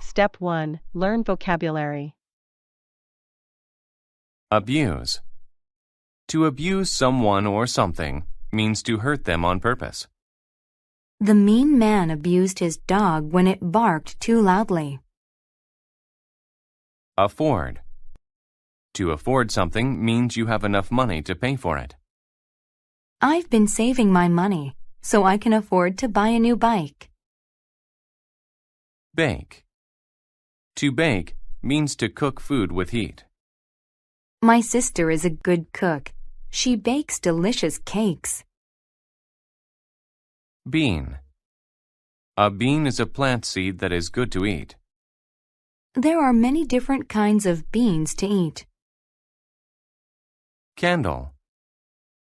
Step 1. Learn vocabulary. Abuse. To abuse someone or something means to hurt them on purpose. The mean man abused his dog when it barked too loudly. Afford. To afford something means you have enough money to pay for it. I've been saving my money so I can afford to buy a new bike. Bake. To bake means to cook food with heat. My sister is a good cook. She bakes delicious cakes. Bean. A bean is a plant seed that is good to eat. There are many different kinds of beans to eat. Candle.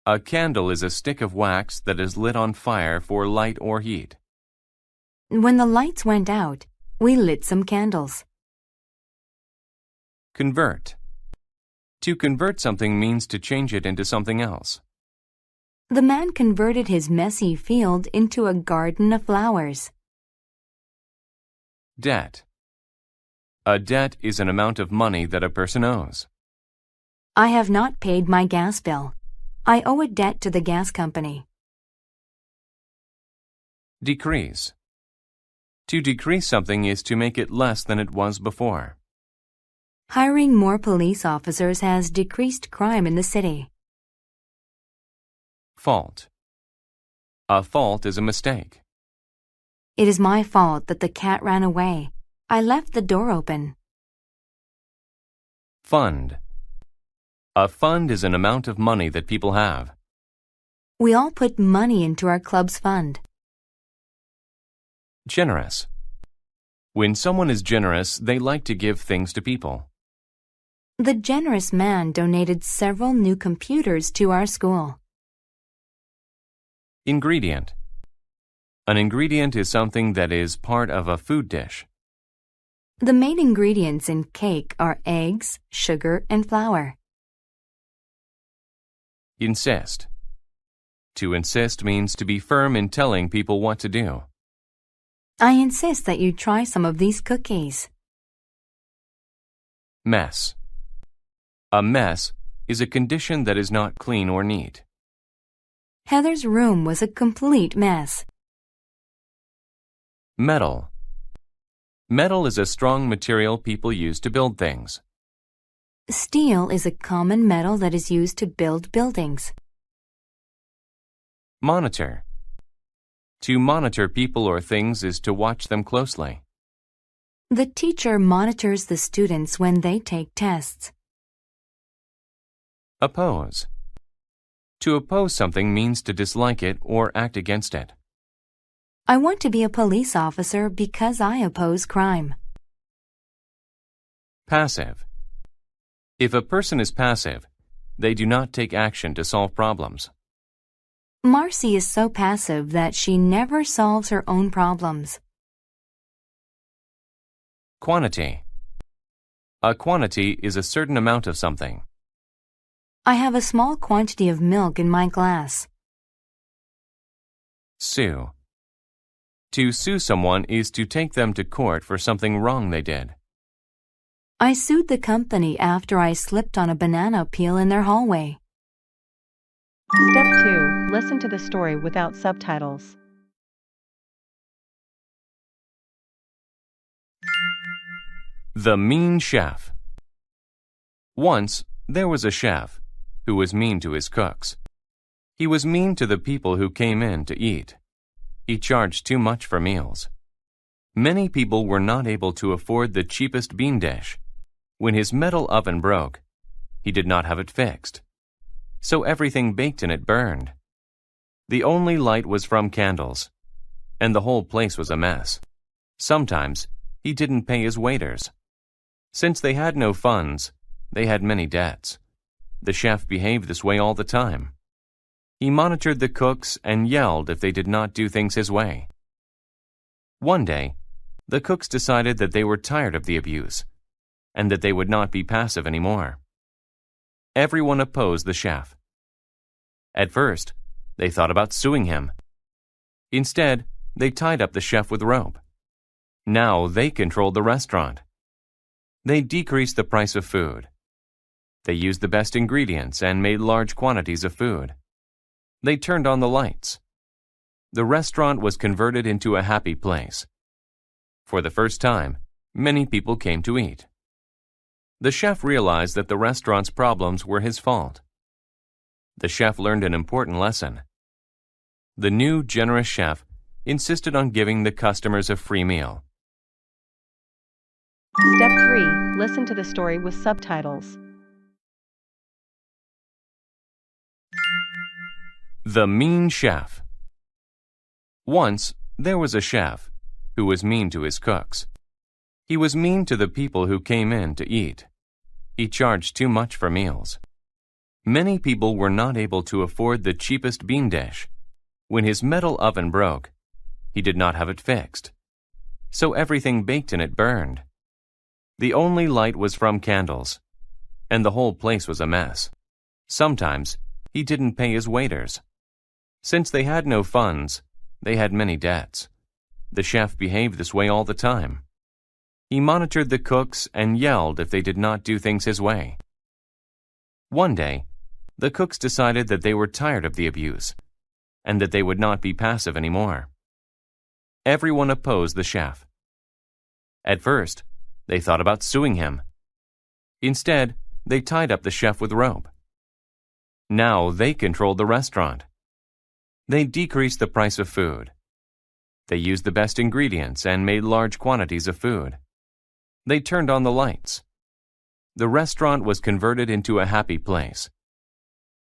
A candle is a stick of wax that is lit on fire for light or heat. When the lights went out, we lit some candles. Convert. To convert something means to change it into something else. The man converted his messy field into a garden of flowers. Debt. A debt is an amount of money that a person owes. I have not paid my gas bill. I owe a debt to the gas company. Decrease. To decrease something is to make it less than it was before. Hiring more police officers has decreased crime in the city. Fault. A fault is a mistake. It is my fault that the cat ran away. I left the door open. Fund. A fund is an amount of money that people have. We all put money into our club's fund. Generous. When someone is generous, they like to give things to people. The generous man donated several new computers to our school. Ingredient. An ingredient is something that is part of a food dish. The main ingredients in cake are eggs, sugar, and flour. Insist. To insist means to be firm in telling people what to do. I insist that you try some of these cookies. Mess. A mess is a condition that is not clean or neat. Heather's room was a complete mess. Metal. Metal is a strong material people use to build things. Steel is a common metal that is used to build buildings. Monitor. To monitor people or things is to watch them closely. The teacher monitors the students when they take tests. Oppose. To oppose something means to dislike it or act against it. I want to be a police officer because I oppose crime. Passive. If a person is passive, they do not take action to solve problems. Marcy is so passive that she never solves her own problems. Quantity. A quantity is a certain amount of something. I have a small quantity of milk in my glass. Sue. To sue someone is to take them to court for something wrong they did. I sued the company after I slipped on a banana peel in their hallway. Step 2. Listen to the story without subtitles. The Mean Chef. Once, there was a chef who was mean to his cooks. He was mean to the people who came in to eat. He charged too much for meals. Many people were not able to afford the cheapest bean dish. When his metal oven broke, he did not have it fixed. So everything baked in it burned. The only light was from candles, and the whole place was a mess. Sometimes he didn't pay his waiters. Since they had no funds, they had many debts. The chef behaved this way all the time. He monitored the cooks and yelled if they did not do things his way. One day, the cooks decided that they were tired of the abuse and that they would not be passive anymore. Everyone opposed the chef. At first, they thought about suing him. Instead, they tied up the chef with rope. Now they controlled the restaurant. They decreased the price of food. They used the best ingredients and made large quantities of food. They turned on the lights. The restaurant was converted into a happy place. For the first time, many people came to eat. The chef realized that the restaurant's problems were his fault. The chef learned an important lesson. The new, generous chef insisted on giving the customers a free meal. Step 3. Listen to the story with subtitles. The Mean Chef. Once, there was a chef who was mean to his cooks. He was mean to the people who came in to eat. He charged too much for meals. Many people were not able to afford the cheapest bean dish. When his metal oven broke, he did not have it fixed, so everything baked in it burned. The only light was from candles, and the whole place was a mess. Sometimes, he didn't pay his waiters. Since they had no funds, they had many debts. The chef behaved this way all the time. He monitored the cooks and yelled if they did not do things his way. One day, the cooks decided that they were tired of the abuse, and that they would not be passive anymore. Everyone opposed the chef. At first, they thought about suing him. Instead, they tied up the chef with rope. Now they controlled the restaurant. They decreased the price of food. They used the best ingredients and made large quantities of food. They turned on the lights. The restaurant was converted into a happy place.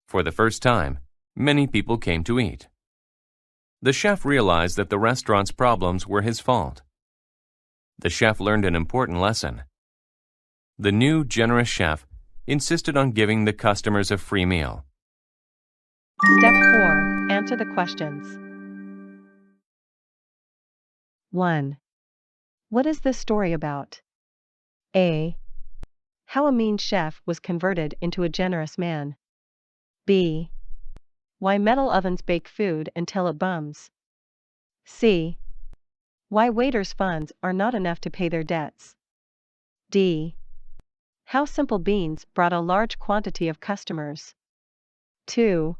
For the first time, many people came to eat. The chef realized that the restaurant's problems were his fault. The chef learned an important lesson. The new, generous chef insisted on giving the customers a free meal. Step 4. Answer the questions. 1. What is this story about? A. How a mean chef was converted into a generous man. B. Why metal ovens bake food until it bums. C. Why waiters' funds are not enough to pay their debts. D. How simple beans brought a large quantity of customers. 2.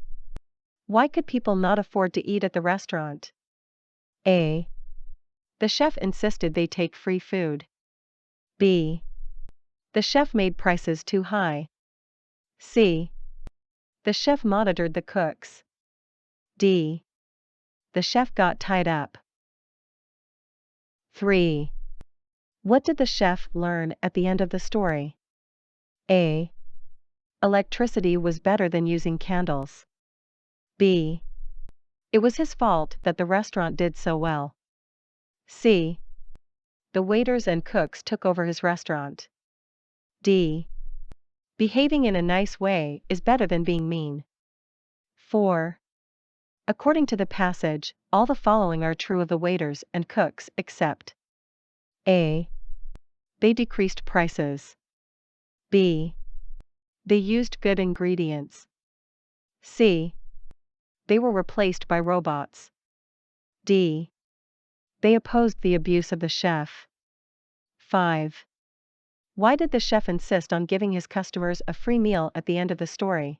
Why could people not afford to eat at the restaurant? A. The chef insisted they take free food. B. The chef made prices too high. C. The chef monitored the cooks. D. The chef got tied up. 3. What did the chef learn at the end of the story? A. Electricity was better than using candles. B. It was his fault that the restaurant did so well. C. The waiters and cooks took over his restaurant. D. Behaving in a nice way is better than being mean. 4. According to the passage, all the following are true of the waiters and cooks except A. They decreased prices. B. They used good ingredients. C. They were replaced by robots. D. They opposed the abuse of the chef. 5. Why did the chef insist on giving his customers a free meal at the end of the story?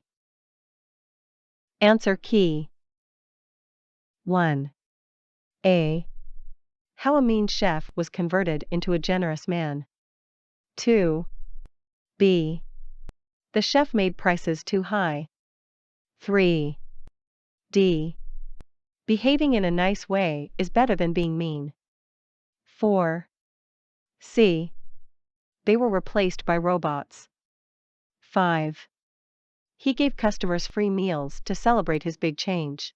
Answer key. 1. A. How a mean chef was converted into a generous man. 2. B. The chef made prices too high. 3. D. Behaving in a nice way is better than being mean. 4. C. They were replaced by robots. 5. He gave customers free meals to celebrate his big change.